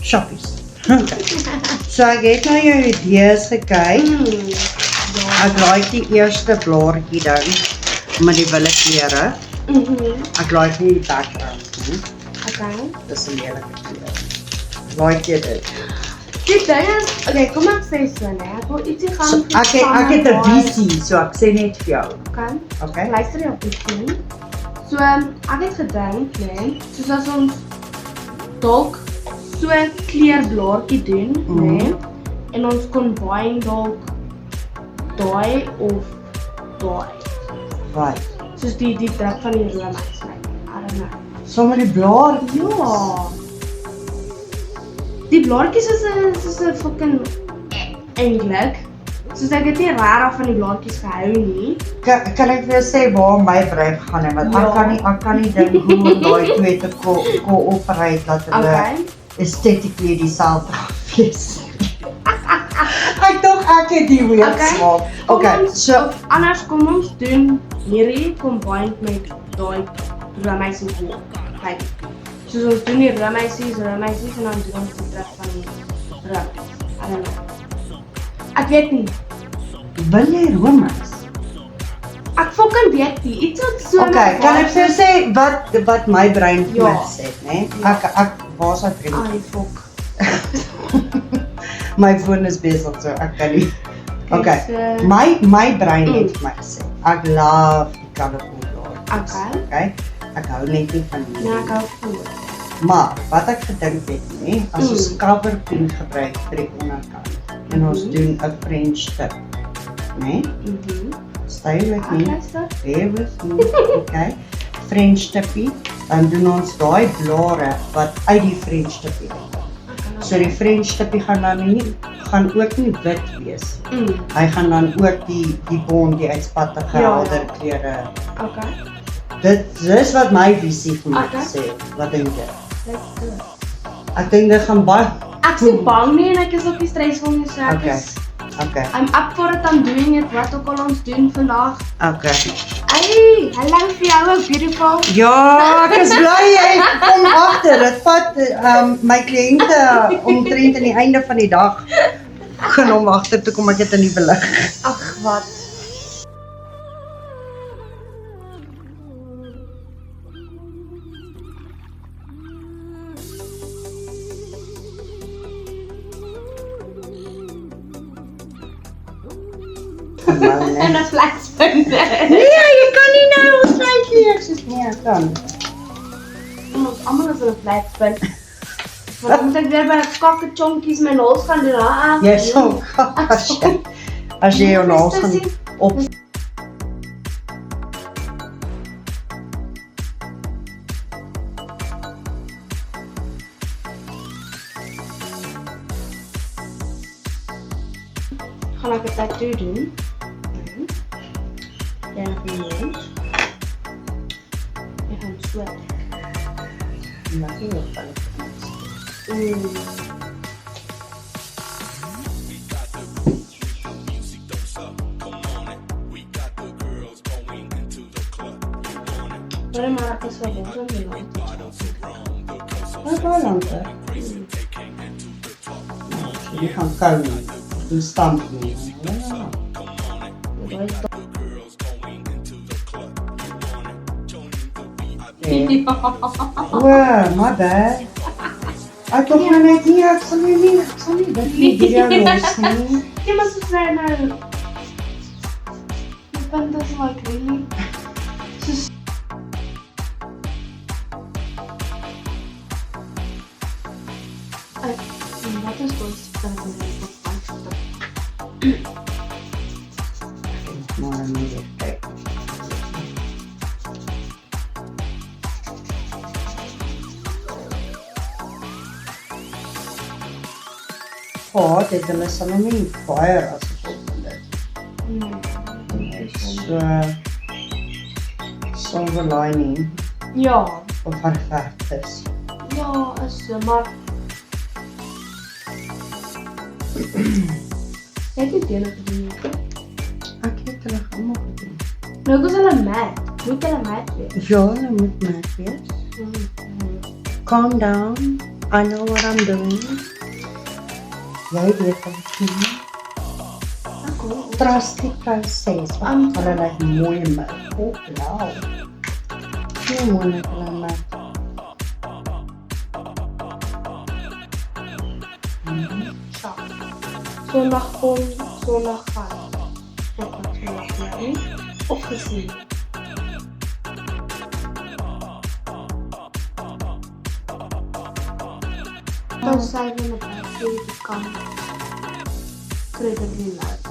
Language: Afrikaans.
shoppies. Okay. So ek het na jou idees gekyk. Ek like die eerste blaartjie dan met die wille kleure. Ek like nie die background nie. Okay. Dis 'n lelike kleur. Like jy dit? Die ding is, okay, kom ek sê so, nee. Ek wil ietsie gaan So, ek het 'n visie, so ek sê net vir jou. Okay. Okay. Luister jy op die ding? So, ek het gedink, nee, soos as ons dalk so 'n kleurblaartjie doen, nee, en ons combine dalk daai of daai. Right. Soos die druk van die roomys, like, I don't know. Sommer die blaar. Ja. Die blaartjies is 'n fucking eintlik. Soos ek het nie regtig van die blaartjies gehou nie. Kan ek vir jou sê waar my brein gaan en want ek kan nie dink hoe daai twee te cooperate dat hulle Okay. aesthetically dieselfde wees. Ek dink ek het die weer smaak. Okay, so Anders kom ons doen hierdie combined met daai roomysie hier. Kyk. Soos ons doen die roomysies en dan doen ons die druk van die room. I don't know. Ek weet nie. wil jy romans? Ek fucking weet nie. Iets wat so Okay, kan ek vir jou sê wat my brein vir my Ja. sê, né? Ek waar's hy vriend? Ai, fuck. My foon is besig so ek kan nie. Okay. So, My brein het vir my gesê. Ek love die colourful blaar. Okay. Okay. Ek hou net nie van die. nee, ek hou voor. Maar wat ek gedink het, nê, as ons cover pin gebruik vir die onderkant en ons doen 'n French tip, nê? Stay with me. Bear with me. Okay. French tippie, dan doen ons daai blare wat uit die French tippie uitkom. So die French tippie gaan ook nie wit wees. Hy gaan dan ook die bond, die uitspattige helder kleure. Okay. Dis wat my visie vir my Okay. sê. Wat dink jy? Let's do it. Ek dink dit gaan baie. Ek is nie bang nie en ek is ook nie stresvol nie, so ek Okay. is Okay. I'm up for it, I'm doing it, wat ook al ons doen vandag. Okay. Hey, hallo vir jou ook, beautiful. Ja, ek is bly jy kom agter. Dit vat my kliënte omtrent aan die einde van die dag gaan hom agter toe kom ek dit in die belig. Ag, wat? En 'n flexpunt. Nee, jy kan nie nou ons lyk hier soos nee, ek kan. Ons almal is 'n flexpunt. Want dan moet ek weer by die skakke chonkies my naels gaan doen, hè? Jy sal as jy jou naels gaan op Gaan ek 'n tattoo doen. Ja, vir my. Ek gaan sweat. natuurlik van Pero maar is wel boos om je Wat wel langer. Die gaan komen. Die stamp nie. Wow, my bad. Ek dink nou net nie, ek sal nie dit nie video los nie. ¿Qué más sucede en el... The band is like really... Just... Wat is ons Maar nie kyk. Dit hulle sal nou nie baie as volgende. So silver lining Ja, of verferd is. ja, is so, maar... Jy het nie deel gedoen nie. Ek het hulle almal gedoen. Nou, ek is hulle mat. Moet hulle mat wees? Ja, hulle moet merk wees. Calm down. I know what I'm doing. Jy weet wat ek doen. Ako. Trust die proses. Hulle lyk mooi in my kop, blauw. Nie mooi met hulle in my. Zondag kom, zondag gaan. Wat zondag nie? Opgesien. Dan zijn we met de kan. Krijg ik niet uit.